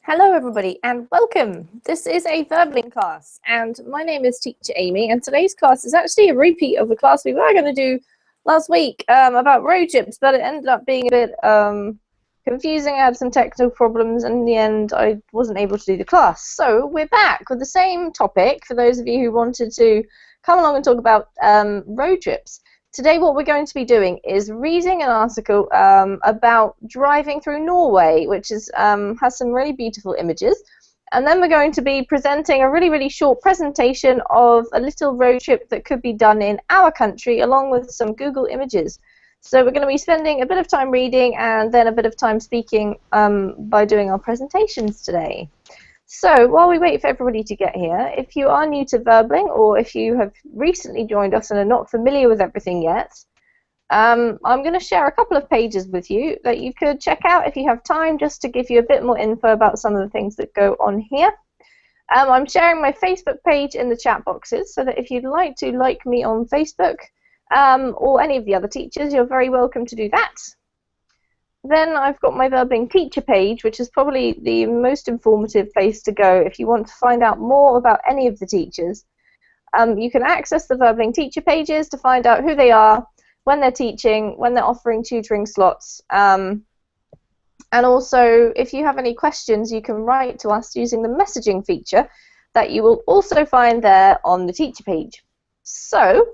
Hello everybody and welcome. This is a Verbling class and my name is Teacher Amy, and today's class is actually a repeat of the class we were going to do last week about road trips, but it ended up being a bit confusing. I had some technical problems and in the end I wasn't able to do the class. So we're back with the same topic for those of you who wanted to come along and talk about road trips. Today what we're going to be doing is reading an article about driving through Norway, which is, has some really beautiful images. And then we're going to be presenting a really short presentation of a little road trip that could be done in our country along with some Google images. So we're going to be spending a bit of time reading and then a bit of time speaking by doing our presentations today. So while we wait for everybody to get here, if you are new to Verbling or if you have recently joined us and are not familiar with everything yet, I'm going to share a couple of pages with you that you could check out if you have time, just to give you a bit more info about some of the things that go on here. I'm sharing my Facebook page in the chat boxes, so that if you'd like to like me on Facebook or any of the other teachers, you're very welcome to do that. Then I've got my Verbling teacher page, which is probably the most informative place to go if you want to find out more about any of the teachers. You can access the Verbling teacher pages to find out who they are, when they're teaching, when they're offering tutoring slots, and also if you have any questions you can write to us using the messaging feature that you will also find there on the teacher page. So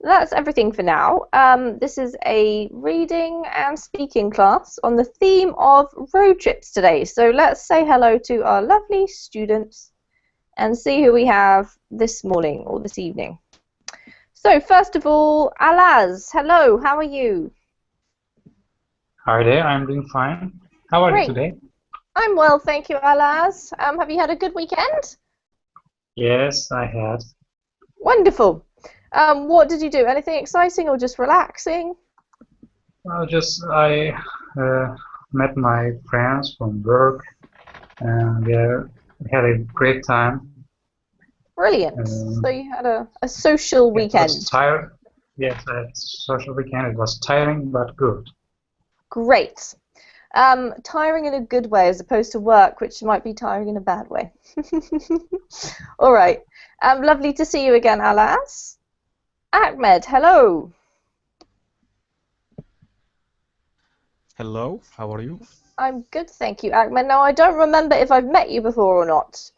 that's everything for now. This is a reading and speaking class on the theme of road trips today. So let's say hello to our lovely students and see who we have this morning or this evening. So first of all, Alaz, hello, how are you? Hi there, I'm doing fine. How are you today? I'm well, thank you, Alaz. Have you had a good weekend? Yes, I had. Wonderful. What did you do? Anything exciting or just relaxing? Well, I met my friends from work and we had a great time. Brilliant. So you had a social weekend. It was tired. Yes, I had a social weekend. It was tiring but good. Great. Tiring in a good way as opposed to work, which might be tiring in a bad way. All right. Lovely to see you again, Alaz. Ahmed, hello. Hello, how are you? I'm good, thank you, Ahmed. Now, I don't remember if I've met you before or not.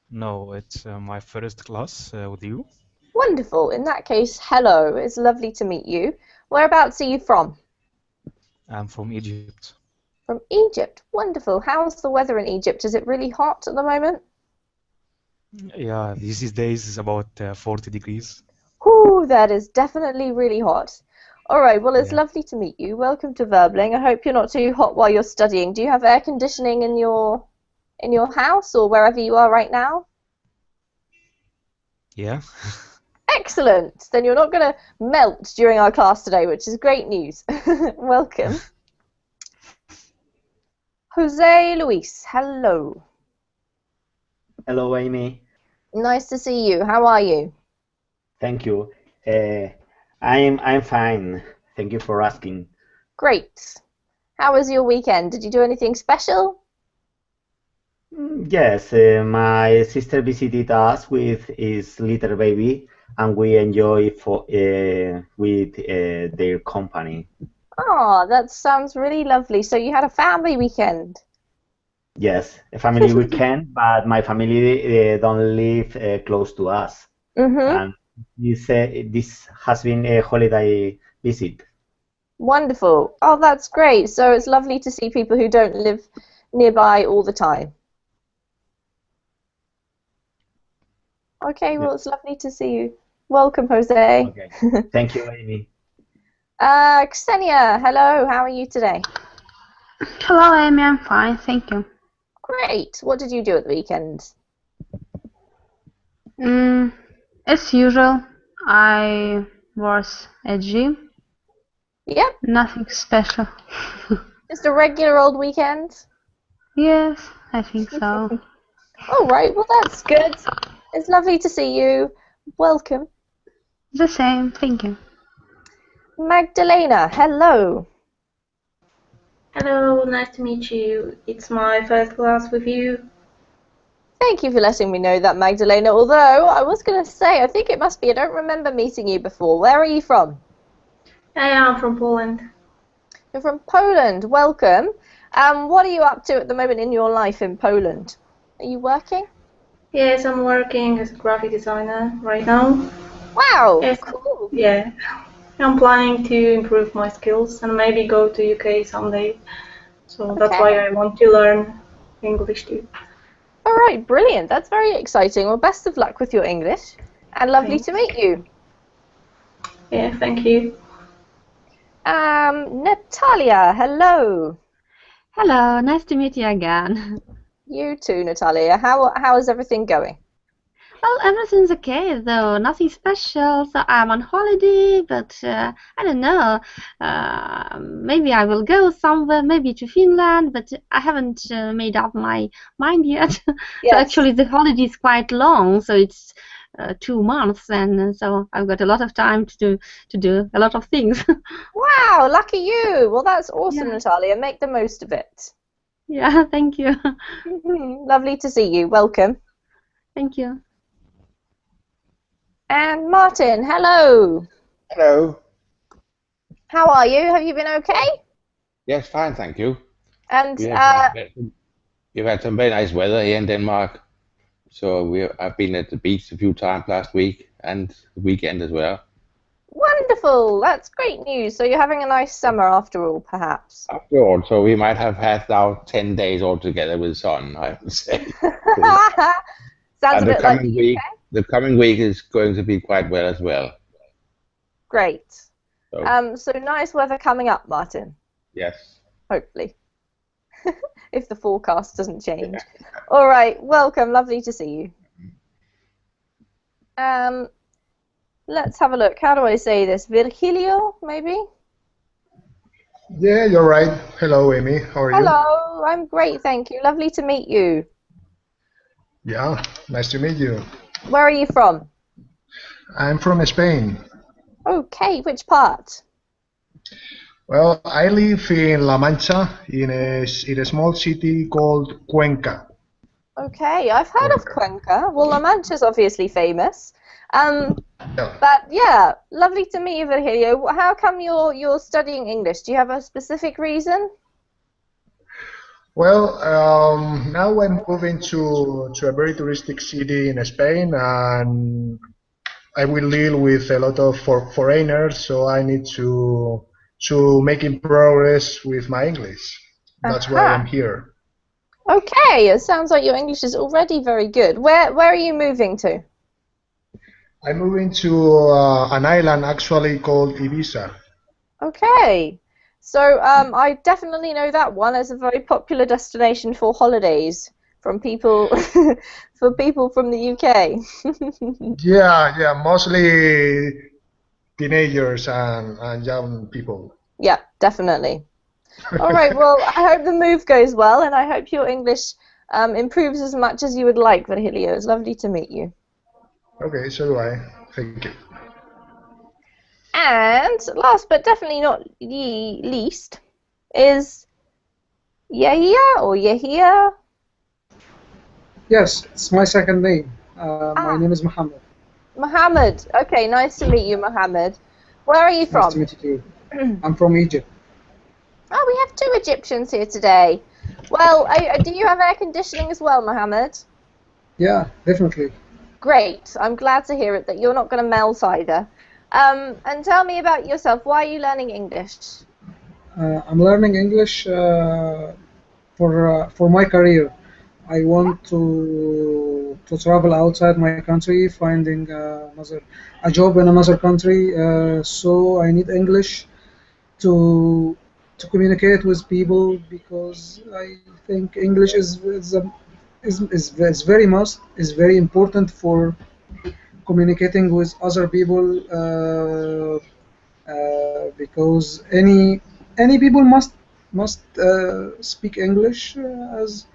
No, it's my first class with you. Wonderful. In that case, hello. It's lovely to meet you. Whereabouts are you from? I'm from Egypt. From Egypt. Wonderful. How's the weather in Egypt? Is it really hot at the moment? Yeah, these days is about 40 degrees. Whew, that is definitely really hot. All right, well, it's lovely to meet you. Welcome to Verbling. I hope you're not too hot while you're studying. Do you have air conditioning in your house or wherever you are right now? Yeah. Excellent. Then you're not going to melt during our class today, which is great news. Welcome. Jose Luis, hello. Hello, Amy. Nice to see you. How are you? Thank you. I'm fine. Thank you for asking. Great. How was your weekend? Did you do anything special? Yes, my sister visited us with his little baby, and we enjoy with their company. Oh, that sounds really lovely. So you had a family weekend? Yes, a family weekend, but my family don't live close to us. And this has been a holiday visit. Wonderful. Oh, that's great. So it's lovely to see people who don't live nearby all the time. Okay, well, it's lovely to see you. Welcome, Jose. Okay. Thank you, Amy. Ksenia, hello. How are you today? Hello, Amy. I'm fine, thank you. Great. What did you do at the weekend? As usual, I was at gym. Yep. Nothing special. Just a regular old weekend? Yes, I think so. All right. Well, that's good. It's lovely to see you. Welcome. The same, thank you. Magdalena, hello. Hello, nice to meet you. It's my first class with you. Thank you for letting me know that, Magdalena. Although I was going to say, I think it must be, I don't remember meeting you before. Where are you from? I am from Poland. You're from Poland. Welcome. What are you up to at the moment in your life in Poland? Are you working? Yes, I'm working as a graphic designer right now. Wow, Yes, cool. yeah. I'm planning to improve my skills and maybe go to UK someday. So that's why I want to learn English too. All right, brilliant. That's very exciting. Well, best of luck with your English, and lovely to meet you. Yeah, thank you. Natalia, hello. Hello, nice to meet you again. You too, Natalia. How is everything going? Well, everything's okay, though nothing special. So I'm on holiday, but I don't know. Maybe I will go somewhere, maybe to Finland, but I haven't made up my mind yet. Yes. So actually, the holiday is quite long, so it's 2 months, and so I've got a lot of time to do a lot of things. Wow, lucky you. Well, that's awesome, Yeah. Natalia. Make the most of it. Yeah, thank you. Lovely to see you. Welcome. Thank you. And Martin, hello. Hello. How are you? Have you been okay? Yes, fine, thank you. And We've had some very nice weather here in Denmark. So I've been at the beach a few times last week and the weekend as well. wonderful. That's great news. So you're having a nice summer after all, perhaps. After all, so we might have had now 10 days altogether with sun, I would say. Sounds a bit like The coming week is going to be quite well as well. Great. So, So nice weather coming up, Martin. yes. Hopefully. If the forecast doesn't change. All right, welcome. Lovely to see you. Let's have a look. How do I say this? Virgilio, maybe? Yeah, you're right. Hello, Amy. How are you? Hello, I'm great, thank you. Lovely to meet you. Yeah, nice to meet you. Where are you from? I'm from Spain. Okay, which part? Well, I live in La Mancha, in a small city called Cuenca. Okay, I've heard of Cuenca. Well, La Mancha's obviously famous. Yeah. But yeah, lovely to meet you, Virgilio. How come you're studying English? Do you have a specific reason? Well, now I'm moving to a very touristic city in Spain, and I will deal with a lot of foreigners, so I need to making progress with my English. That's why I'm here. Okay, it sounds like your English is already very good. Where are you moving to? I'm moving to an island actually called Ibiza. Okay, so I definitely know that one as a very popular destination for holidays from people for people from the UK. Yeah, mostly teenagers and young people. Yeah, definitely. All right, well, I hope the move goes well, and I hope your English improves as much as you would like, Virgilio. It's lovely to meet you. Okay, so do I. Thank you. And last but definitely not least is Yahia or Yahia. Yes, it's my second name. My name is Mohammed. Mohammed. Okay, nice to meet you, Mohammed. Where are you from? Nice to meet you too. I'm from Egypt. Oh, we have 2 Egyptians here today. Well, do you have air conditioning as well, Mohammed? Yeah, definitely. Great. I'm glad to hear it, that you're not going to melt either. And tell me about yourself. Why are you learning English? I'm learning English for my career. I want to travel outside my country, finding a job in another country. So I need English to communicate with people, because I think English is very important for communicating with other people, because any people must speak English, as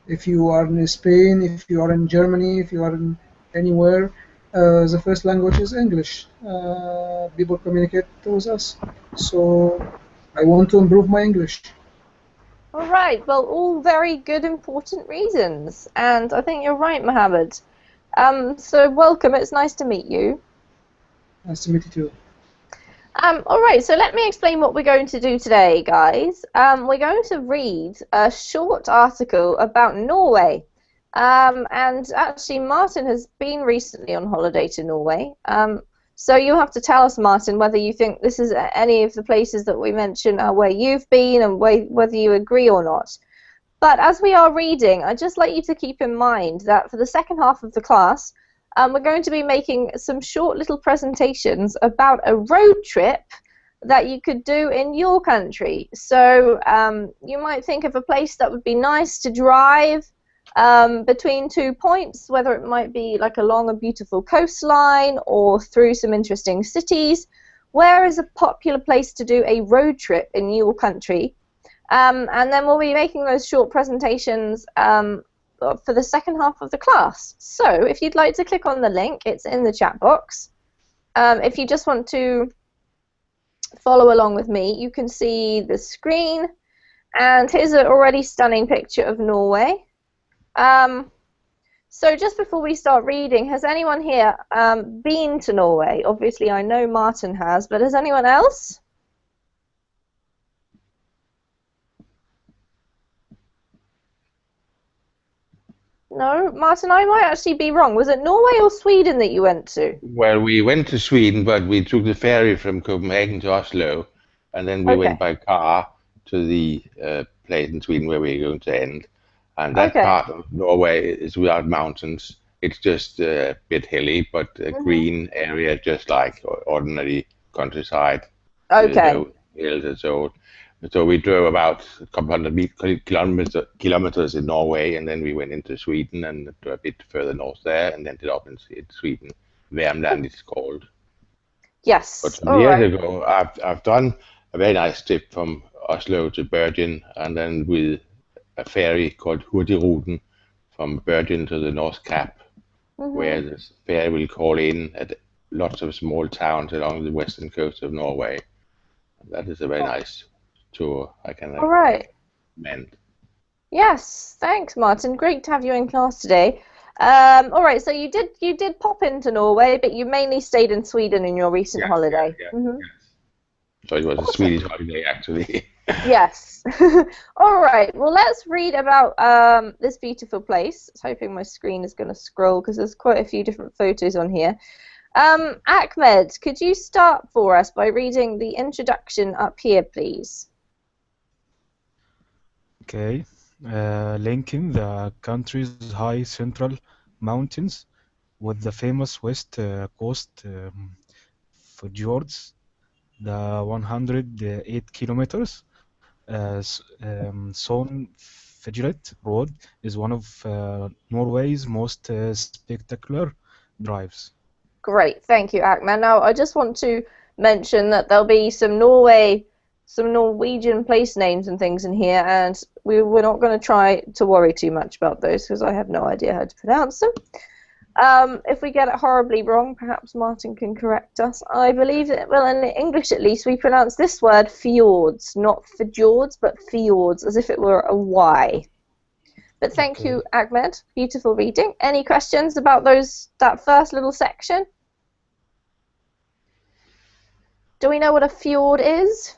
if you are in Spain, if you are in Germany, if you are in anywhere, the first language is English. People communicate with us, so I want to improve my English. All right. Well, all very good, important reasons, and I think you're right, Mohammed. So welcome. It's nice to meet you. Nice to meet you too. All right, so let me explain what we're going to do today, guys. We're going to read a short article about Norway. And actually, Martin has been recently on holiday to Norway. So you'll have to tell us, Martin, whether you think this is any of the places that we mention are where you've been and whether you agree or not. But as we are reading, I'd just like you to keep in mind that for the second half of the class, we're going to be making some short little presentations about a road trip that you could do in your country. So you might think of a place that would be nice to drive between 2 points, whether it might be like along a beautiful coastline or through some interesting cities. Where is a popular place to do a road trip in your country? And then we'll be making those short presentations for the second half of the class. So if you'd like to click on the link, it's in the chat box. If you just want to follow along with me, you can see the screen, and here's an already stunning picture of Norway. So just before we start reading, has anyone here been to Norway? Obviously I know Martin has, but has anyone else? No, Martin, I might actually be wrong. Was it Norway or Sweden that you went to? Well, we went to Sweden, but we took the ferry from Copenhagen to Oslo, and then we went by car to the place in Sweden where we're going to end. And that part of Norway is without mountains. It's just a bit hilly, but a green area, just like ordinary countryside. Okay. No hills and so on. So we drove about a couple hundred kilometers in Norway, and then we went into Sweden and a bit further north there, and ended up in Sweden. Värmland it's called. Yes. But some years ago, I've done a very nice trip from Oslo to Bergen, and then with a ferry called Hurtigruten from Bergen to the North Cap, where the ferry will call in at lots of small towns along the western coast of Norway. That is a very nice tour. I can recommend. Yes, thanks, Martin. Great to have you in class today. All right, so you did pop into Norway, but you mainly stayed in Sweden in your recent holiday. Yes. So it was a Swedish holiday, actually. Yes. All right. Well, let's read about this beautiful place. I was hoping my screen is going to scroll because there's quite a few different photos on here. Ahmed, could you start for us by reading the introduction up here, please? Okay. Linking the country's high central mountains with the famous west coast fjords, the 108 kilometers Sognefjord Road is one of Norway's most spectacular drives. Great, thank you, Ahmed. Now, I just want to mention that there'll be some Norwegian place names and things in here, and we're not going to try to worry too much about those because I have no idea how to pronounce them. If we get it horribly wrong, perhaps Martin can correct us. I believe that, well, in English at least, we pronounce this word fjords, not fjords, but fjords, as if it were a Y. But thank you, Ahmed. Beautiful reading. Any questions about that first little section? Do we know what a fjord is?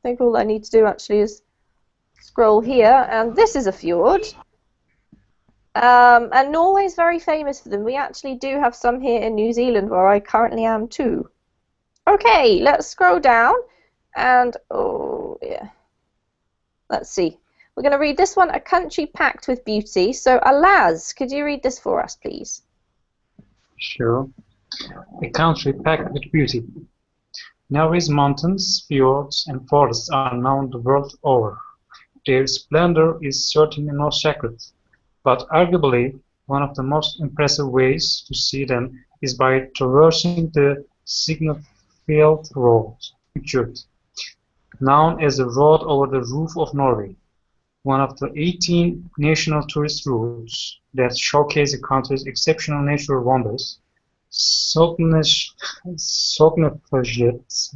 I think all I need to do actually is scroll here, and this is a fjord. And Norway is very famous for them. We actually do have some here in New Zealand, where I currently am too. Okay, let's scroll down, and let's see. We're going to read this one, A Country Packed with Beauty. So, Alaz, could you read this for us, please? Sure. A country packed with beauty. Norway's mountains, fjords, and forests are known the world over. Their splendor is certainly no secret, but arguably one of the most impressive ways to see them is by traversing the Sognefjord Road, known as the Road over the Roof of Norway, one of the 18 national tourist routes that showcase the country's exceptional natural wonders. Sognefjord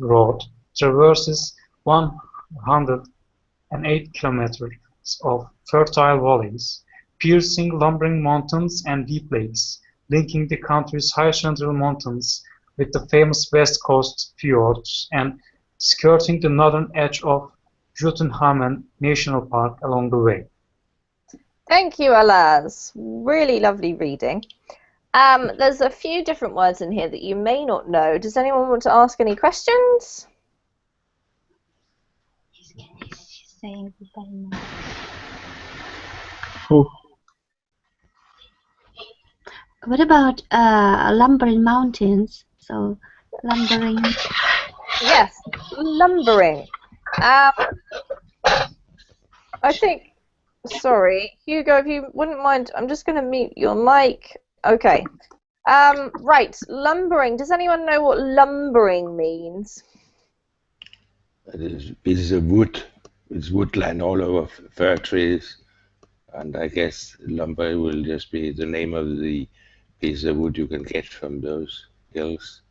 Road traverses 1 108 kilometers of fertile valleys, piercing lumbering mountains and deep lakes, linking the country's high central mountains with the famous west coast fjords, and skirting the northern edge of Jotunheimen National Park along the way. Thank you, Alaz. Really lovely reading. There's a few different words in here that you may not know. Does anyone want to ask any questions? What about lumbering mountains? So, lumbering. Yes, lumbering. I think, sorry, Hugo, if you wouldn't mind, I'm just going to mute your mic. Okay. Right, lumbering. Does anyone know what lumbering means? It is a wood. It's woodland all over, fir trees, and I guess lumber will just be the name of the piece of wood you can get from those hills.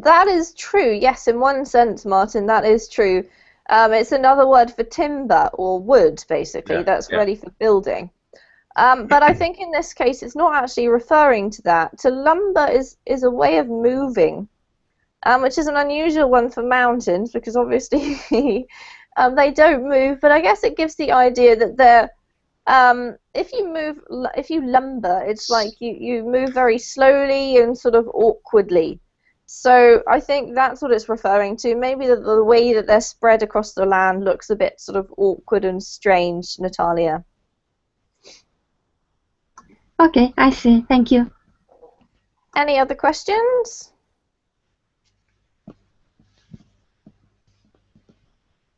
That is true. Yes, in one sense, Martin, that is true. It's another word for timber or wood, basically, that's ready for building. But I think in this case, it's not actually referring to that. To lumber is a way of moving, which is an unusual one for mountains, because obviously they don't move. But I guess it gives the idea that they're if you lumber, it's like you move very slowly and sort of awkwardly. So I think that's what it's referring to. Maybe the way that they're spread across the land looks a bit sort of awkward and strange, Natalia. Okay, I see. Thank you. Any other questions?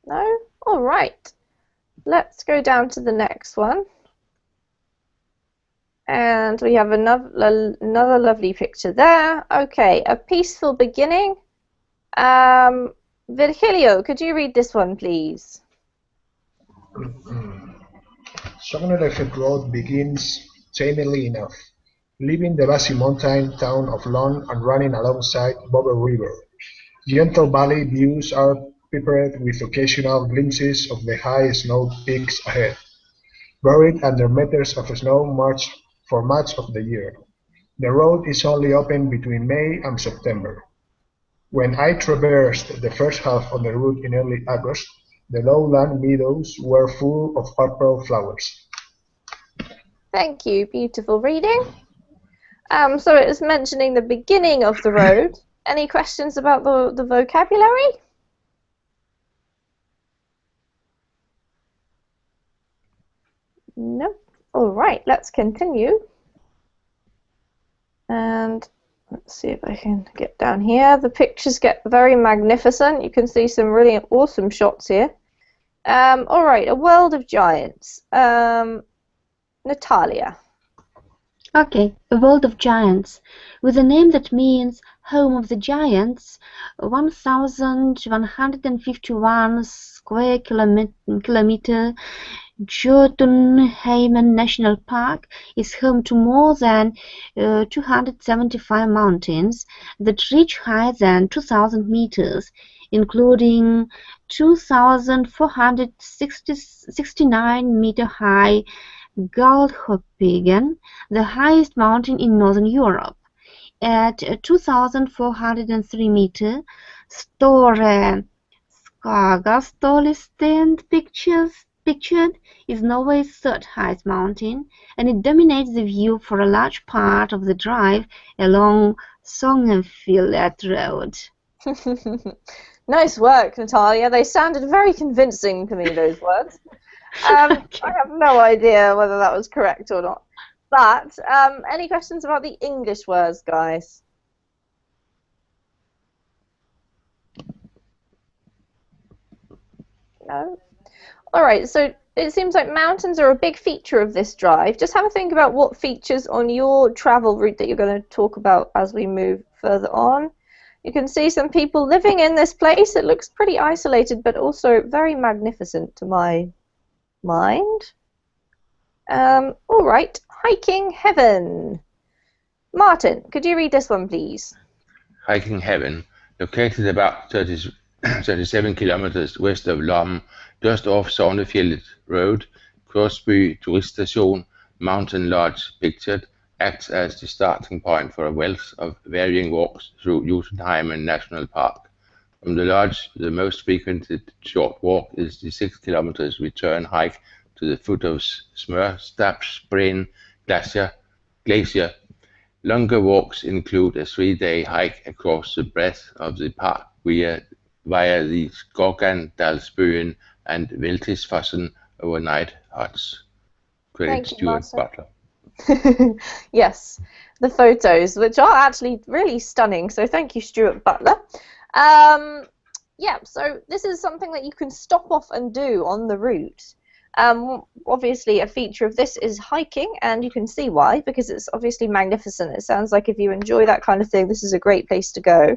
No? All right. Let's go down to the next one. And we have another lovely picture there. Okay, a peaceful beginning. Virgilio, could you read this one, please? Sognerefet Road begins tamely enough, leaving the vast mountain town of Lon and running alongside Bober River. Gentle valley views are peppered with occasional glimpses of the high snow peaks ahead, buried under meters of snow for much of the year. The road is only open between May and September. When I traversed the first half of the route in early August, the lowland meadows were full of purple flowers. Thank you, beautiful reading. So it is mentioning the beginning of the road. Any questions about the vocabulary? No. All right, let's continue. And let's see if I can get down here. The pictures get very magnificent. You can see some really awesome shots here. All right, A World of Giants. Natalia. Okay, A World of Giants. With a name that means Home of the Giants, 1,151 square kilometer Jotunheimen National Park is home to more than 275 mountains that reach higher than 2,000 meters, including 2,469 meter high Galdhøpiggen, the highest mountain in Northern Europe. At 2,403 meters, Store Skagastolisten pictured is Norway's third highest mountain, and it dominates the view for a large part of the drive along Sognefjell Road. Nice work, Natalia. They sounded very convincing to me, those words. I have no idea whether that was correct or not. But any questions about the English words, guys? No? All right, so it seems like mountains are a big feature of this drive. Just have a think about what features on your travel route that you're going to talk about as we move further on. You can see some people living in this place. It looks pretty isolated, but also very magnificent to my mind. All right, Hiking Heaven. Martin, could you read this one, please? Hiking Heaven, located about 30 37 kilometers west of Lom, just off Sognefjellet Road. Crosby Turiststation, Mountain Lodge pictured, acts as the starting point for a wealth of varying walks through Jotunheimen National Park. From the lodge, the most frequented short walk is the 6 kilometers return hike to the foot of Smørstapsbreen Glacier. Longer walks include a 3-day hike across the breadth of the park via the Skorgandalsbøen and Veltisfossen overnight huts. Credit Stuart Butler. Yes, the photos, which are actually really stunning. So thank you, Stuart Butler. Yeah, so this is something that you can stop off and do on the route. Obviously, a feature of this is hiking, and you can see why, because it's obviously magnificent. It sounds like if you enjoy that kind of thing, this is a great place to go.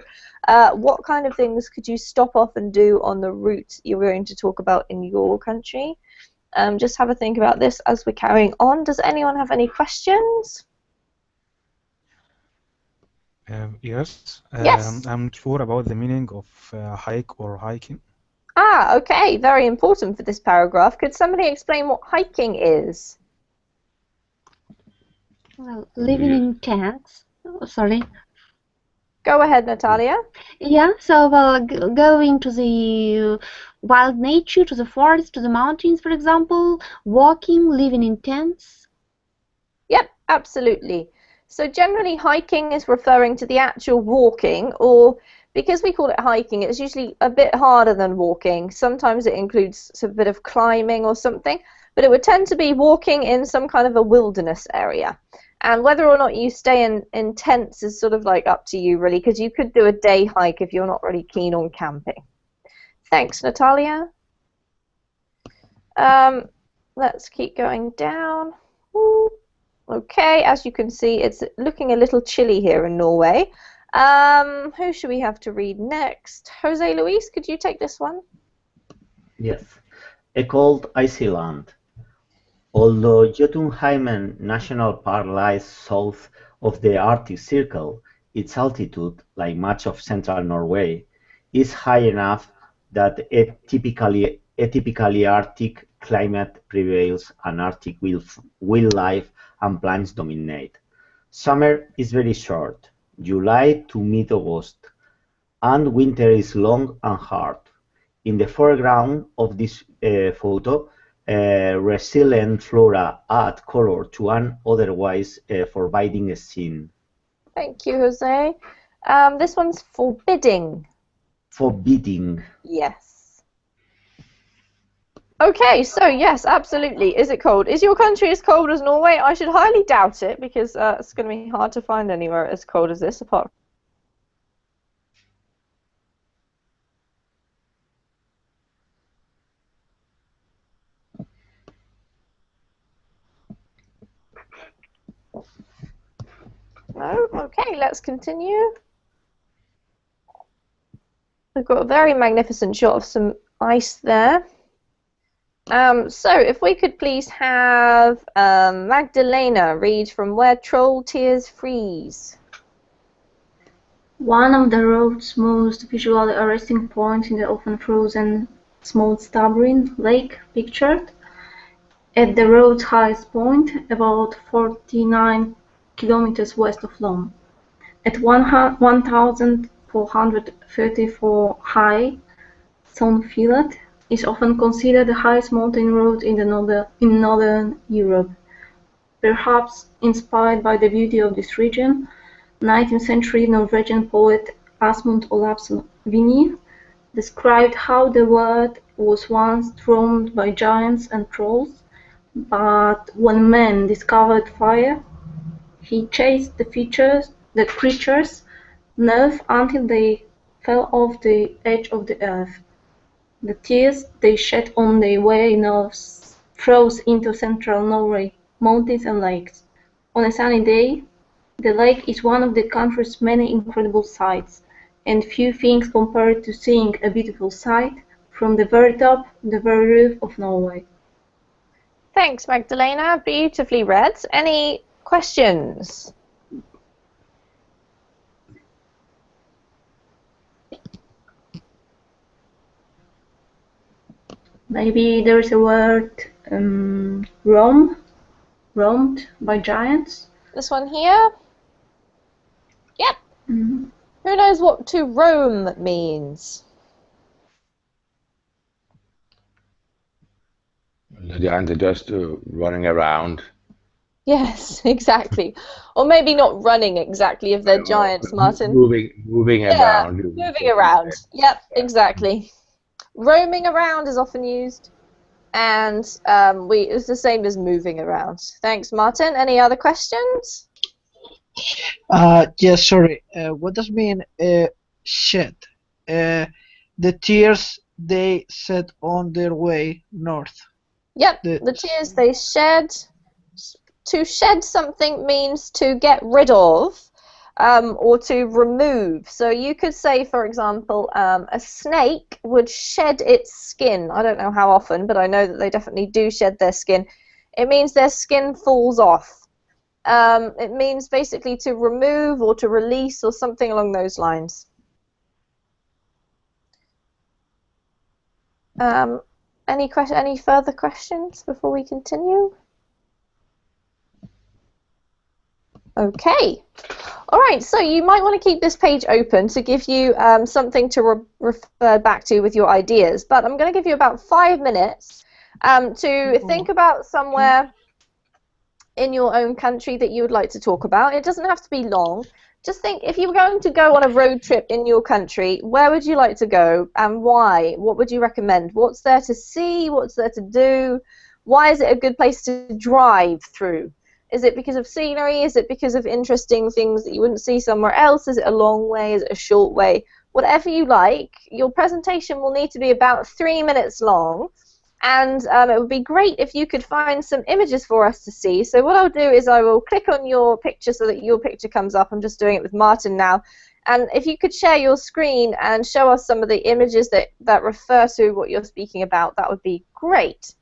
What kind of things could you stop off and do on the route you're going to talk about in your country? Just have a think about this as we're carrying on. Does anyone have any questions? Yes. Yes. I'm not sure about the meaning of hike or hiking. Ah, okay. Very important for this paragraph. Could somebody explain what hiking is? Well, living in tents. Oh, sorry. Go ahead, Natalia. Yeah, so well, going to the wild nature, to the forest, to the mountains, for example, walking, living in tents. Yep, absolutely. So generally hiking is referring to the actual walking, or because we call it hiking, it's usually a bit harder than walking. Sometimes it includes a bit of climbing or something, but it would tend to be walking in some kind of a wilderness area. And whether or not you stay in tents is sort of like up to you, really, because you could do a day hike if you're not really keen on camping. Thanks, Natalia. Let's keep going down. Ooh. Okay, as you can see, it's looking a little chilly here in Norway. Who should we have to read next? Jose Luis, could you take this one? Yes. A cold, icy land. Although Jotunheimen National Park lies south of the Arctic Circle, its altitude, like much of central Norway, is high enough that a typically Arctic climate prevails and Arctic wildlife and plants dominate. Summer is very short, July to mid-August, and winter is long and hard. In the foreground of this photo, resilient flora add color to an otherwise forbidding scene. Thank you, Jose. This one's forbidding. Forbidding. Yes. Okay, so yes, absolutely. Is it cold? Is your country as cold as Norway? I should highly doubt it, because it's going to be hard to find anywhere as cold as this, apart from... No? Okay, let's continue. We've got a very magnificent shot of some ice there. So if we could please have Magdalena read from Where Troll Tears Freeze. One of the road's most visually arresting points in the often frozen Smolstabreen Lake pictured. At the road's highest point, about 49 kilometers west of Lom. At 1,434 high, Sognefjellet is often considered the highest mountain road in northern Europe. Perhaps inspired by the beauty of this region, 19th century Norwegian poet Asmund Olafsson Vinje described how the world was once roamed by giants and trolls, but when man discovered fire, he chased the creatures north until they fell off the edge of the earth. The tears they shed on their way north froze into central Norway mountains and lakes. On a sunny day, the lake is one of the country's many incredible sights, and few things compare to seeing a beautiful sight from the very top, the very roof of Norway. Thanks, Magdalena. Beautifully read. Any questions? Maybe there is a word roamed by giants. This one here? Yep. Mm. Who knows what to roam means? The giants are just running around. Yes, exactly. Or maybe not running exactly if they're giants, Martin. Moving Yeah, around. moving around. Yep, exactly. Roaming around is often used, and it's the same as moving around. Thanks, Martin. Any other questions? Yes, sorry. What does mean shed? The tears they set on their way north. Yep, the tears they shed. To shed something means to get rid of, or to remove. So you could say, for example, a snake would shed its skin. I don't know how often, but I know that they definitely do shed their skin. It means their skin falls off. It means basically to remove or to release or something along those lines. Any further questions before we continue? Okay. All right, so you might want to keep this page open to give you something to refer back to with your ideas, but I'm going to give you about 5 minutes to think about somewhere in your own country that you would like to talk about. It doesn't have to be long. Just think, if you were going to go on a road trip in your country, where would you like to go and why? What would you recommend? What's there to see? What's there to do? Why is it a good place to drive through? Is it because of scenery? Is it because of interesting things that you wouldn't see somewhere else? Is it a long way? Is it a short way? Whatever you like, your presentation will need to be about 3 minutes long. And it would be great if you could find some images for us to see. So what I'll do is I will click on your picture so that your picture comes up. I'm just doing it with Martin now. And if you could share your screen and show us some of the images that refer to what you're speaking about, that would be great.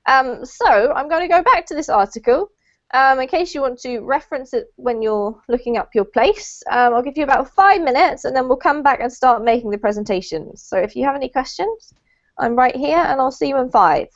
So I'm going to go back to this article. In case you want to reference it when you're looking up your place. I'll give you about 5 minutes and then we'll come back and start making the presentation. So if you have any questions, I'm right here and I'll see you in 5.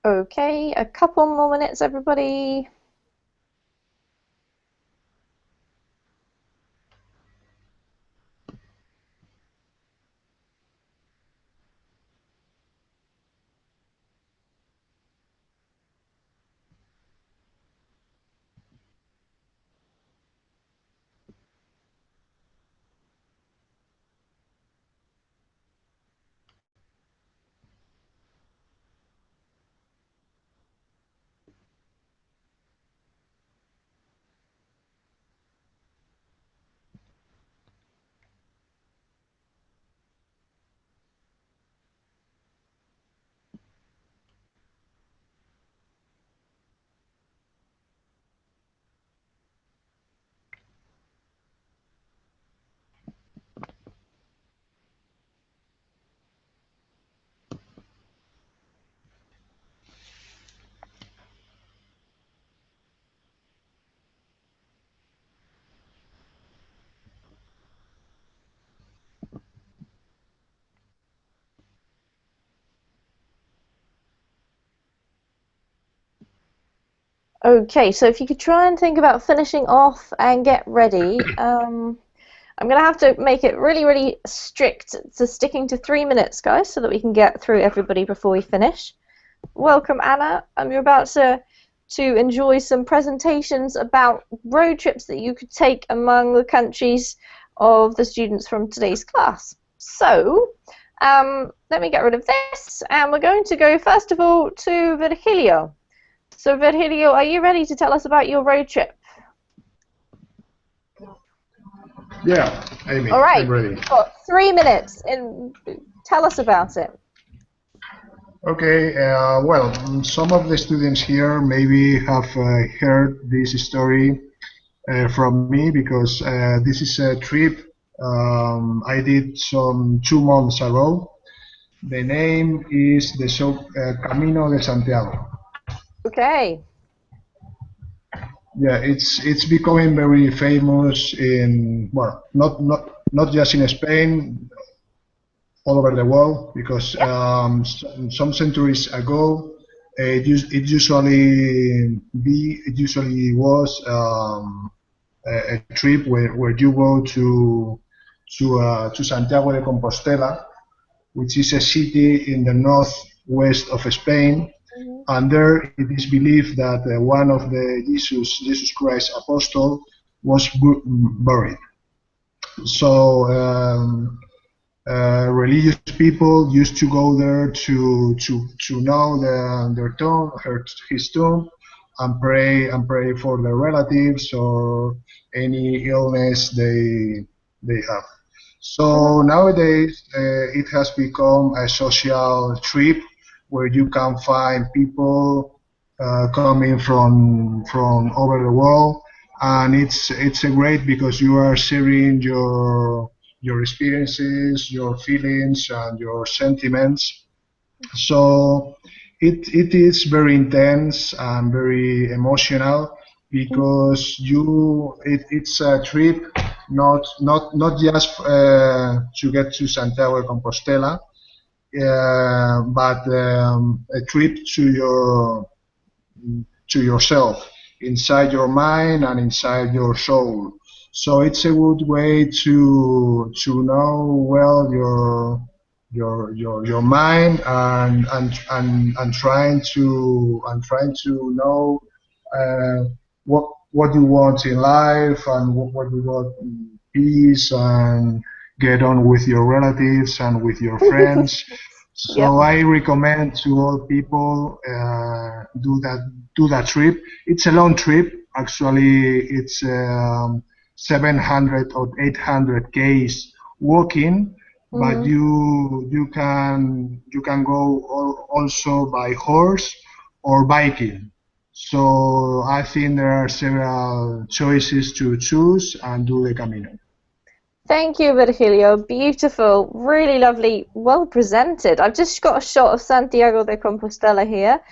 Okay, a couple more minutes, everybody. Okay, so if you could try and think about finishing off and get ready. I'm going to have to make it really, really strict to sticking to 3 minutes, guys, so that we can get through everybody before we finish. Welcome, Anna. You're about to enjoy some presentations about road trips that you could take among the countries of the students from today's class. So, let me get rid of this, and we're going to go, first of all, to Virgilio. So, Virgilio, are you ready to tell us about your road trip? Yeah, Amy, all right, I'm ready. You've got 3 minutes, and tell us about it. Okay, well, some of the students here maybe have heard this story from me, because this is a trip I did some 2 months ago. The name is the Camino de Santiago. Okay. Yeah, it's becoming very famous in, well, not just in Spain, all over the world, because some centuries ago it usually was a trip where you go to Santiago de Compostela, which is a city in the northwest of Spain. And there it is believed that one of the Jesus Christ apostle was buried. So religious people used to go there to know his tomb, and pray for their relatives or any illness they have. So nowadays it has become a social trip where you can find people coming from over the world, and it's great because you are sharing your experiences, your feelings, and your sentiments. So it is very intense and very emotional, because it's a trip not just to get to Santiago de Compostela, but a trip to yourself, inside your mind and inside your soul. So it's a good way to know well your mind, and trying to know what you want in life, and what you want in peace, and get on with your relatives and with your friends. So I recommend to all people do that trip. It's a long trip. Actually, it's 700 or 800 k's walking, but you can go also by horse or biking. So I think there are several choices to choose and do the Camino. Thank you, Virgilio. Beautiful, really lovely, well presented. I've just got a shot of Santiago de Compostela here.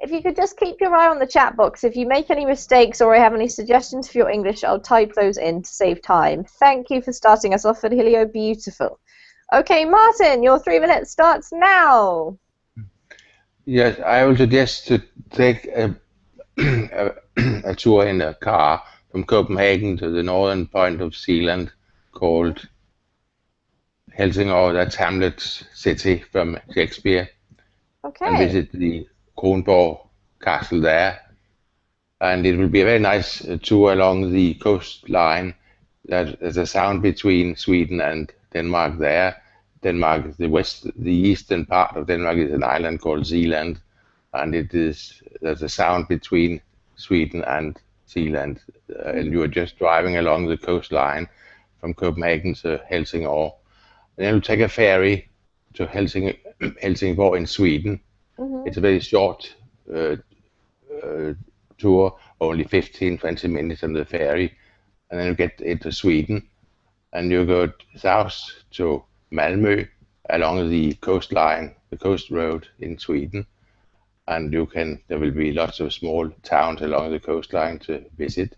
If you could just keep your eye on the chat box. If you make any mistakes or I have any suggestions for your English, I'll type those in to save time. Thank you for starting us off, Virgilio. Beautiful. Okay, Martin, your 3 minutes starts now. Yes, I would suggest to take a tour in a car from Copenhagen to the northern point of Zealand called Helsingør. That's Hamlet's city from Shakespeare. And Okay. visit the Kronborg castle there. And it will be a very nice tour along the coastline. There's a sound between Sweden and Denmark there. Denmark is the eastern part of Denmark is an island called Zealand, and there's a sound between Sweden and Zealand, and you are just driving along the coastline from Copenhagen to Helsingør. And then you take a ferry to Helsingborg in Sweden. It's a very short tour, only 15-20 minutes on the ferry, and then you get into Sweden, and you go south to Malmö along the coastline, the coast road in Sweden, and there will be lots of small towns along the coastline to visit.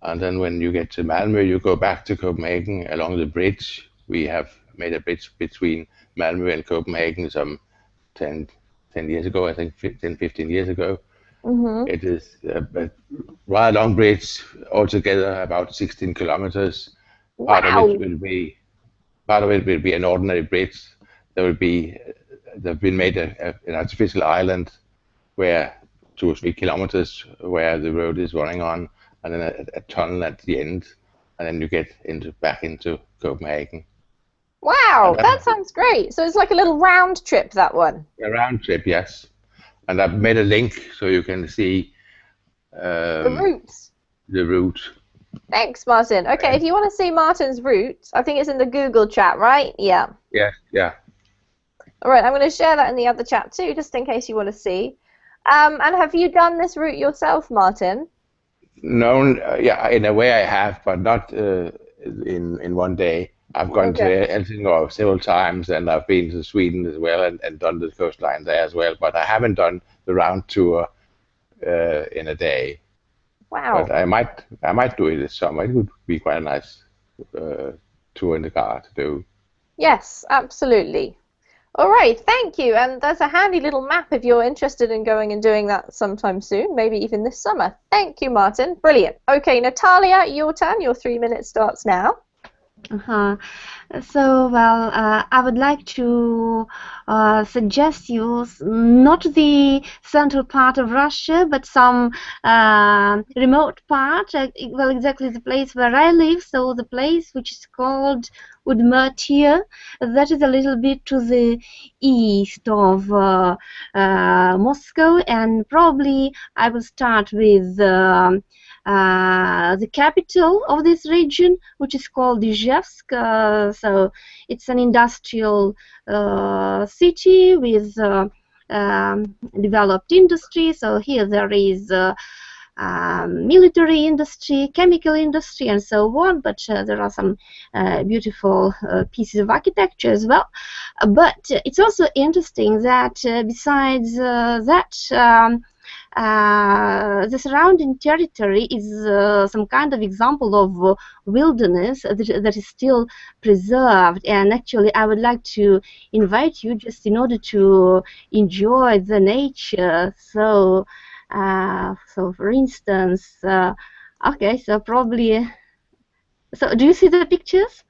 And then when you get to Malmö, you go back to Copenhagen along the bridge. We have made a bridge between Malmö and Copenhagen some 10 years ago, I think 10-15 years ago. It is a rather long bridge, altogether about 16 kilometers. Part of it will be an ordinary bridge. They've been made an artificial island where 2 or 3 kilometers where the road is running on, and then a tunnel at the end, and then you get back into Copenhagen. Wow, that sounds great. So it's like a little round trip, that one. A round trip, yes. And I've made a link so you can see the routes. The route. Thanks, Martin. Okay, if you want to see Martin's route, I think it's in the Google chat, right? Yeah. Yeah. All right, I'm going to share that in the other chat too, just in case you want to see. And have you done this route yourself, Martin? No, yeah, in a way I have, but not in one day. I've gone to Helsingør several times, and I've been to Sweden as well, and done the coastline there as well. But I haven't done the round tour in a day. Wow! But I might do it this summer. It would be quite a nice tour in the car to do. Yes, absolutely. All right, thank you. And there's a handy little map if you're interested in going and doing that sometime soon, maybe even this summer. Thank you, Martin. Brilliant. Okay, Natalia, your turn. Your 3 minutes starts now. So, well, I would like to suggest you not the central part of Russia, but some remote part, well, exactly the place where I live, so the place which is called Udmurtia. That is a little bit to the east of Moscow, and probably I will start with the capital of this region, which is called Izhevsk. So it's an industrial city with developed industry. So here there is military industry, chemical industry, and so on. But there are some beautiful pieces of architecture as well. But it's also interesting that besides that, the surrounding territory is some kind of example of wilderness that is still preserved, and actually I would like to invite you just in order to enjoy the nature. So for instance, okay, so probably, so do you see the pictures?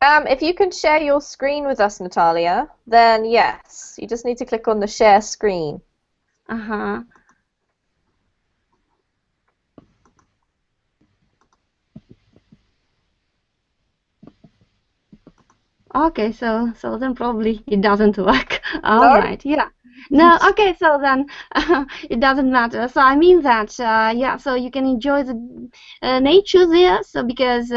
If you can share your screen with us, Natalia, then yes, you just need to click on the share screen. Okay, so then probably it doesn't work. All right, yeah. No, okay, so then it doesn't matter. So I mean that, yeah, so you can enjoy the nature there, so because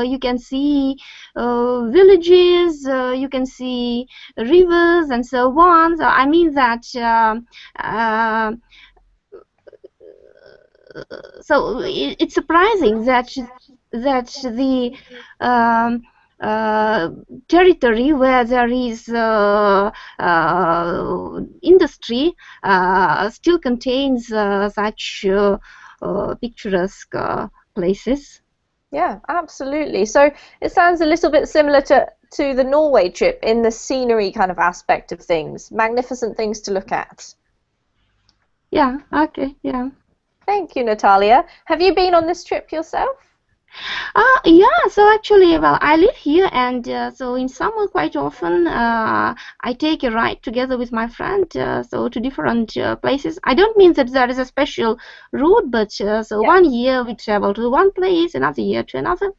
you can see villages, you can see rivers and so on. So I mean that, so it's surprising that the territory where there is industry still contains such picturesque places. Yeah, absolutely. So it sounds a little bit similar to the Norway trip in the scenery kind of aspect of things. Magnificent things to look at. Yeah, okay, yeah. Thank you, Natalia. Have you been on this trip yourself? Yeah, so actually, well, I live here, and so in summer quite often I take a ride together with my friend, so to different places. I don't mean that there is a special route, but so Yeah. 1 year we travel to one place, another year to another.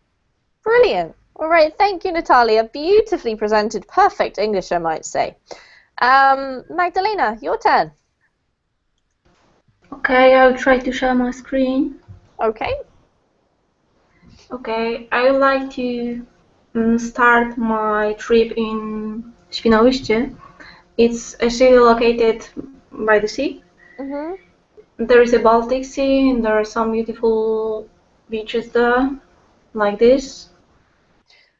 Brilliant. All right, thank you, Natalia. Beautifully presented, perfect English, I might say. Magdalena, your turn. Okay, I'll try to share my screen. Okay. Okay, I would like to start my trip in Świnoujście. It's a city located by the sea. There is a Baltic Sea, and there are some beautiful beaches there, like this.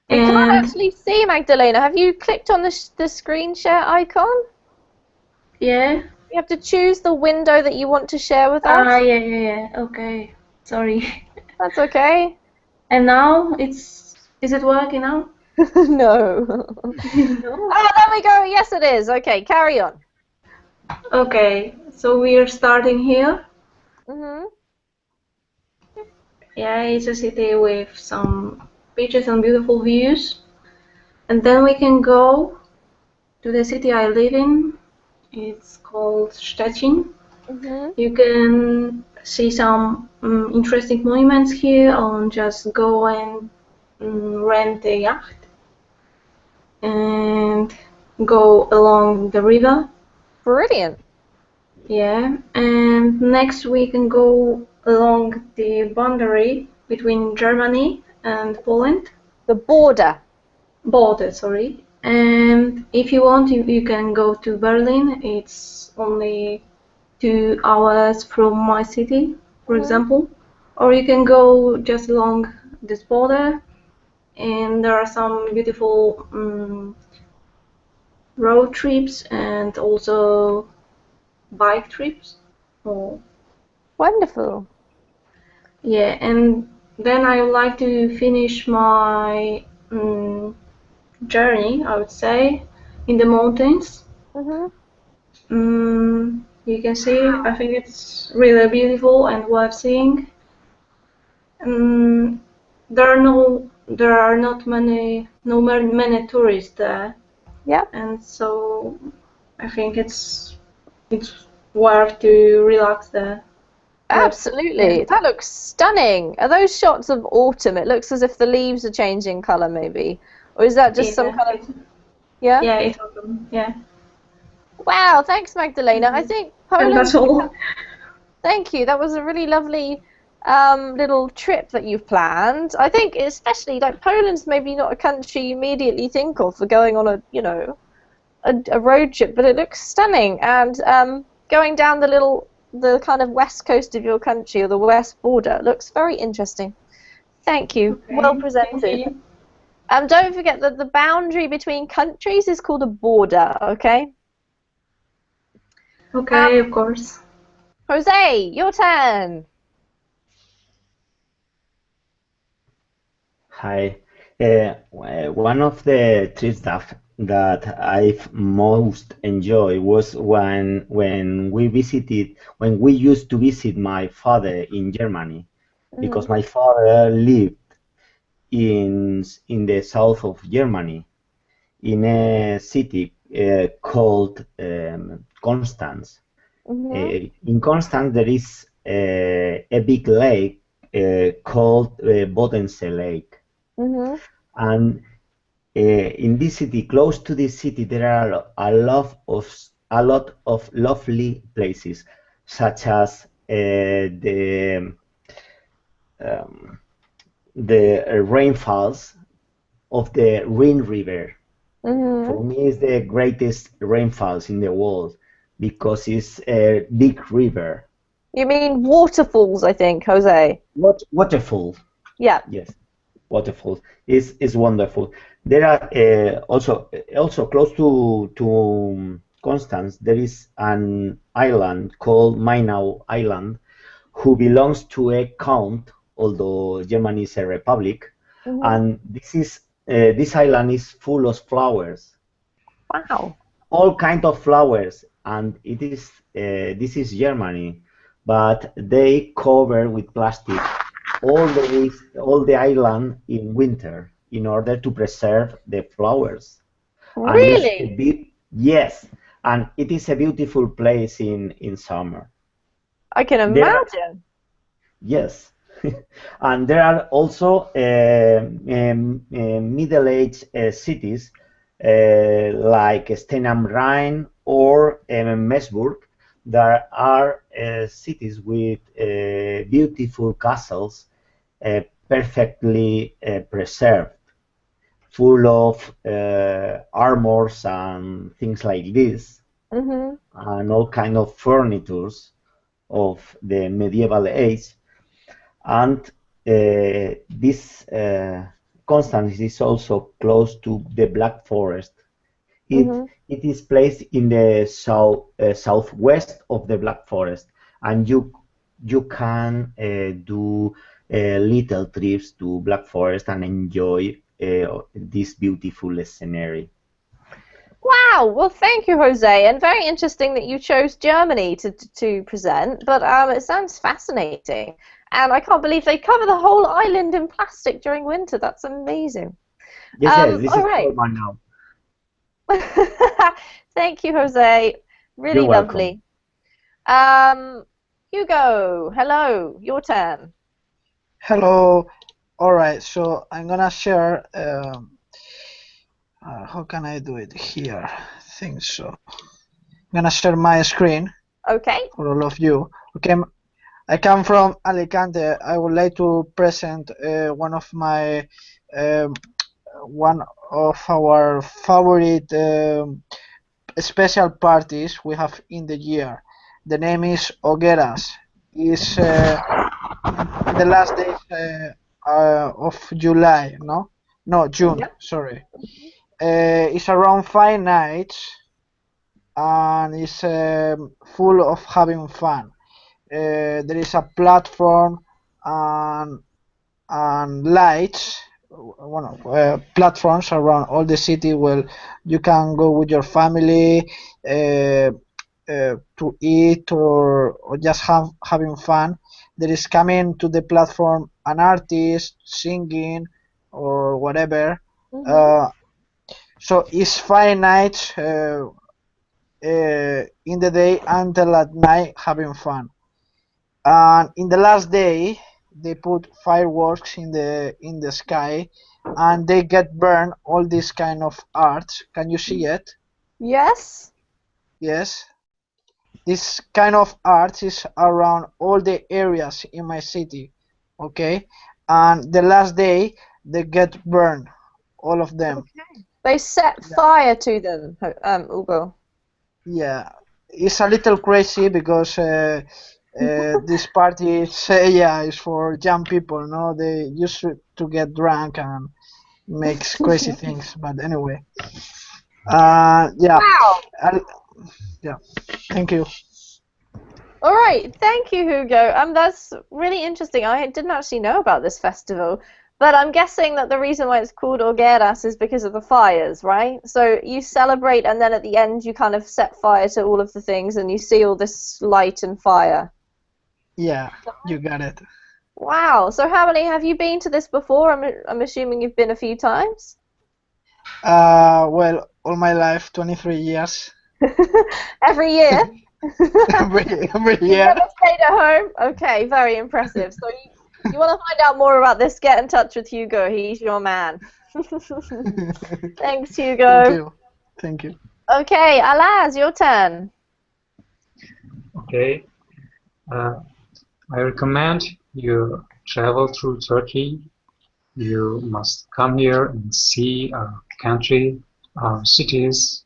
We can't And actually see Magdalena. Have you clicked on the screen share icon? yeah. You have to choose the window that you want to share with us. Yeah. Okay, sorry. That's okay. And now is it working now? No. No. Oh, there we go. Yes, it is. Okay, carry on. Okay, so we are starting here. Mhm. Yeah, it's a city with some beaches and beautiful views. And then we can go to the city I live in. It's called Szczecin. Mhm. You can see some interesting monuments here, or just go and rent a yacht and go along the river. Brilliant. Yeah, and next we can go along the boundary between Germany and Poland. The border. Border, sorry. And if you want, you can go to Berlin. It's only 2 hours from my city, for example. Or you can go just along this border, and there are some beautiful road trips and also bike trips. Oh. Wonderful. Yeah, and then I would like to finish my journey, I would say, in the mountains. You can see, I think it's really beautiful and worth seeing. There are not many tourists there. Yeah. And so I think it's worth to relax there. Absolutely. Yeah. That looks stunning. Are those shots of autumn? It looks as if the leaves are changing color, maybe. Or is that just some kind of... Yeah? Yeah, it's autumn. Yeah. Wow, thanks, Magdalena. I think And that's Poland... all. Thank you. That was a really lovely little trip that you've planned. I think especially, like, Poland's maybe not a country you immediately think of for going on a, you know, a road trip, but it looks stunning. And going down the kind of west coast of your country, or the west border, looks very interesting. Thank you. Okay, Well presented. thank you. Don't forget that the boundary between countries is called a border, okay? Okay, of course. Jose, your turn. Hi. One of the trips that I've most enjoyed was when we used to visit my father in Germany, because my father lived in the south of Germany, in a city called Constance. In Constance there is a big lake called Bodensee Lake. And in this city, close to this city, there are a lot of lovely places, such as the rainfalls of the Rhine River. For me, it's the greatest rainfalls in the world because it's a big river. You mean waterfalls, I think, Jose. Waterfall. Yeah. Yes. Waterfalls is wonderful. There are also close to Constance. There is an island called Mainau Island, who belongs to a count, although Germany is a republic. And this island is full of flowers. Wow. All kinds of flowers, and it is this is Germany, but they cover with plastic all the island in winter in order to preserve the flowers. Really? Yes, and it is a beautiful place in summer. I can imagine. Yes, and there are also middle-aged cities like Stein am Rhein or Meßburg. There are cities with beautiful castles, perfectly preserved, full of armors and things like this, and all kind of furnitures of the medieval age. And this Constance is also close to the Black Forest. It is placed in the southwest of the Black Forest, and you can do little trips to Black Forest and enjoy this beautiful scenery. Wow, well, thank you, Jose, and very interesting that you chose Germany to present, but it sounds fascinating, and I can't believe they cover the whole island in plastic during winter. That's amazing. Yes, this all is right. Norman now. Thank you, Jose. Really You're welcome. lovely. Hugo, hello, your turn. Hello. All right, so I'm gonna share. How can I do it here? I think so. I'm gonna share my screen. Okay. For all of you. Okay. I come from Alicante. I would like to present one of our favorite special parties we have in the year. The name is Hogueras. It's the last days of July, no, June. Yep. Sorry. It's around 5 nights, and it's full of having fun. There is a platform and lights, platforms around all the city where you can go with your family to eat or just having fun. There is coming to the platform an artist singing or whatever. So it's 5 nights in the day until at night having fun. And in the last day, they put fireworks in the sky, and they get burned all this kind of art. Can you see it? Yes. Yes. This kind of art is around all the areas in my city. Okay. And the last day, they get burned, all of them. Okay. They set fire to them, Hugo. Yeah, it's a little crazy because this party is for young people. No, they used to get drunk and makes crazy things. But anyway, yeah. Wow. Yeah. Thank you. All right, thank you, Hugo. That's really interesting. I didn't actually know about this festival, but I'm guessing that the reason why it's called Hogueras is because of the fires, right? So you celebrate, and then at the end you kind of set fire to all of the things, and you see all this light and fire. Yeah, you got it. Wow. So how many have you been to this before? I'm assuming you've been a few times. Well, all my life, 23 years. Every year. every year. You never stayed at home. Okay, very impressive. So you want to find out more about this? Get in touch with Hugo. He's your man. Thanks, Hugo. Thank you. Thank you. Okay, Alaz, your turn. Okay. I recommend you travel through Turkey. You must come here and see our country, our cities.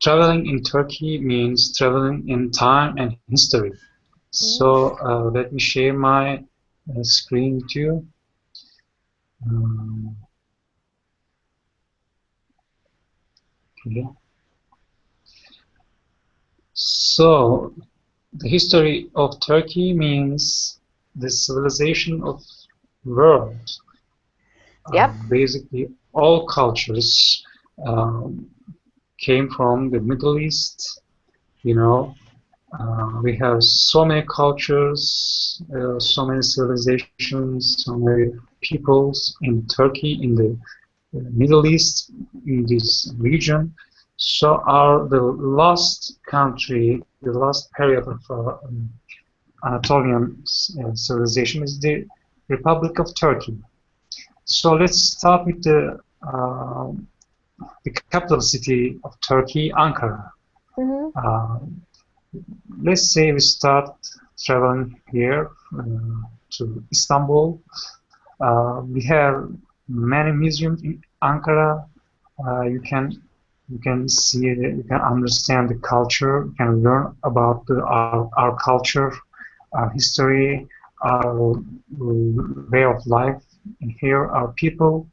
Traveling in Turkey means traveling in time and history. So let me share my screen with you. Okay. So the history of Turkey means the civilization of world. Yep. Basically, all cultures came from the Middle East. You know, we have so many cultures, so many civilizations, so many peoples in Turkey, in the Middle East, in this region. So the last country, the last period of Anatolian civilization is the Republic of Turkey. So let's start with the capital city of Turkey, Ankara. Let's say we start traveling here to Istanbul. We have many museums in Ankara. You can see, you can understand the culture, you can learn about our culture, our history, our way of life. And here, our people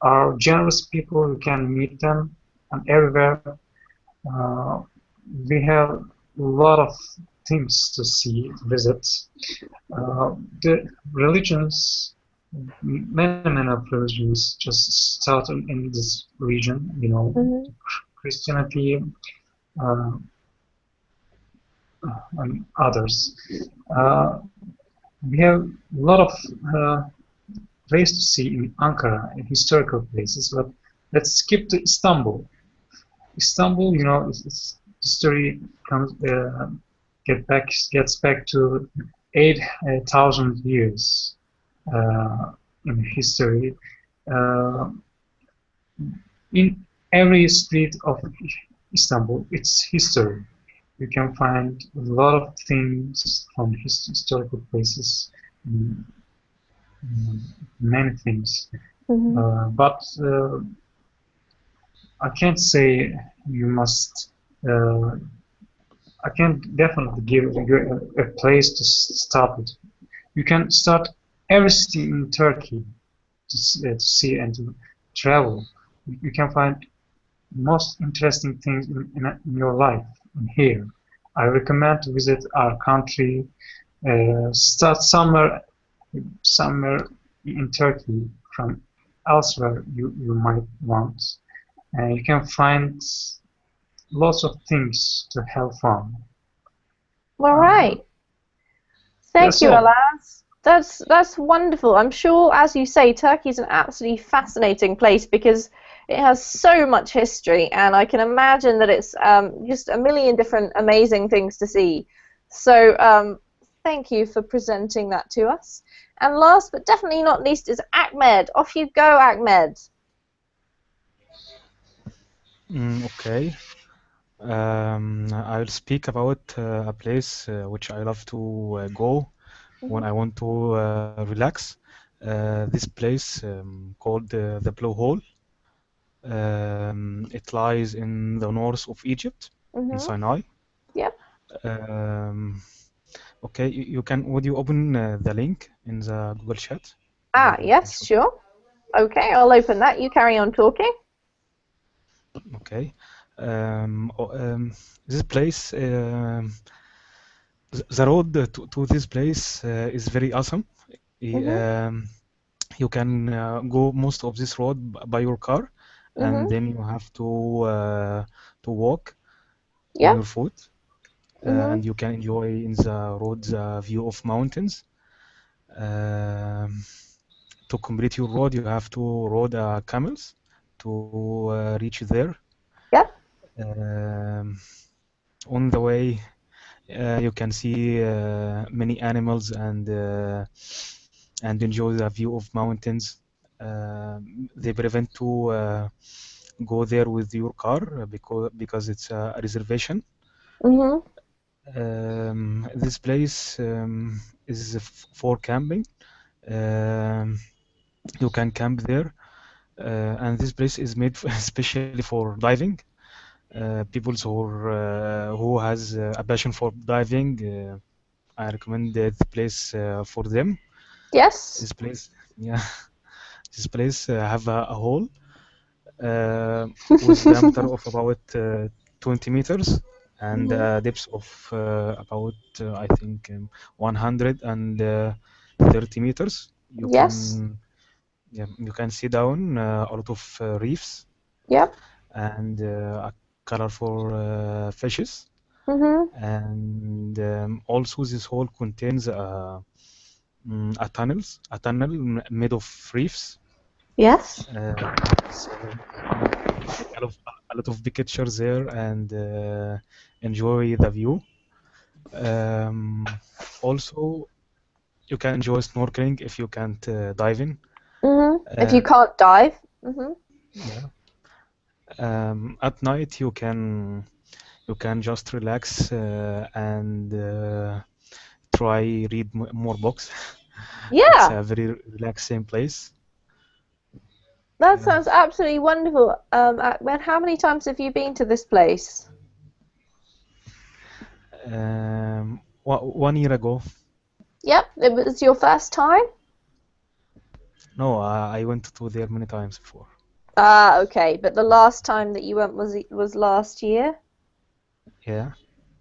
are generous people. You can meet them, and everywhere we have a lot of things to see, to visit. The religions, many of religions just start in this region, you know, Christianity and others. We have a lot of place to see in Ankara, in historical places, but let's skip to Istanbul. Istanbul, you know, its history comes gets back to 8,000 years in history. In every street of Istanbul, it's history. You can find a lot of things from historical places. Many things, but I can't say you must. I can't definitely give you a place to start with. You can start every city in Turkey to see and to travel. You can find most interesting things in your life in here. I recommend to visit our country. Start somewhere in Turkey. From elsewhere you might want, and you can find lots of things to have fun. All right. Thank you, Alas. That's wonderful. I'm sure, as you say, Turkey is an absolutely fascinating place because it has so much history, and I can imagine that it's just a million different amazing things to see. So thank you for presenting that to us. And last but definitely not least is Ahmed. Off you go, Ahmed. Okay. I'll speak about a place which I love to go when I want to relax. This place called the Blue Hole. It lies in the north of Egypt, in Sinai. Yep. Okay, would you open the link in the Google chat? Yes, sure. Okay, I'll open that. You carry on talking. Okay. This place, the road to this place is very awesome. You can go most of this road by your car, and then you have to walk on your foot. And you can enjoy in the road the view of mountains. To complete your road, you have to ride camels to reach there. Yep. On the way, you can see many animals and enjoy the view of mountains. They prevent to go there with your car because it's a reservation. This place is for camping. You can camp there, and this place is made especially for diving. People who has a passion for diving, I recommend this place for them. Yes. This place, yeah, this place have a hole with diameter of about 20 meters. And depth of about I think 130 meters. You can see down a lot of reefs. Yep. And colorful fishes. Mm-hmm. And also this hole contains a tunnel made of reefs. Yes. So a lot of pictures there and enjoy the view. Also, you can enjoy snorkeling if you can't dive in. Mm-hmm. If you can't dive. Mm-hmm. Yeah. At night you can just relax and try read more books. Yeah. It's a very relaxing place. That sounds absolutely wonderful. Ahmed, how many times have you been to this place? 1 year ago. Yep, it was your first time? No, I went to there many times before. Ah, okay. But the last time that you went was last year? Yeah.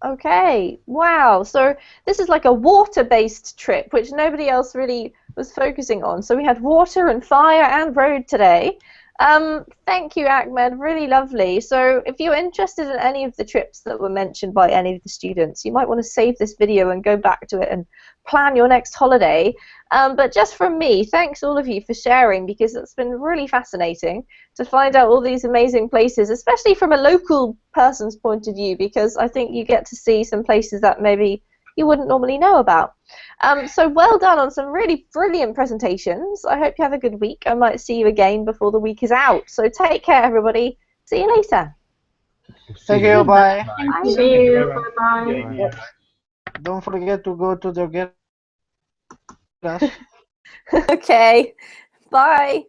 Okay. Wow. So this is like a water-based trip, which nobody else really was focusing on. So we had water and fire and road today. Thank you, Ahmed. Really lovely. So if you're interested in any of the trips that were mentioned by any of the students, you might want to save this video and go back to it and plan your next holiday. But just from me, thanks all of you for sharing, because it's been really fascinating to find out all these amazing places, especially from a local person's point of view, because I think you get to see some places that maybe you wouldn't normally know about. So well done on some really brilliant presentations. I hope you have a good week. I might see you again before the week is out. So take care, everybody. See you later. Thank you. Bye. Thank you. Bye-bye. Don't forget to go to the class. Okay. Bye.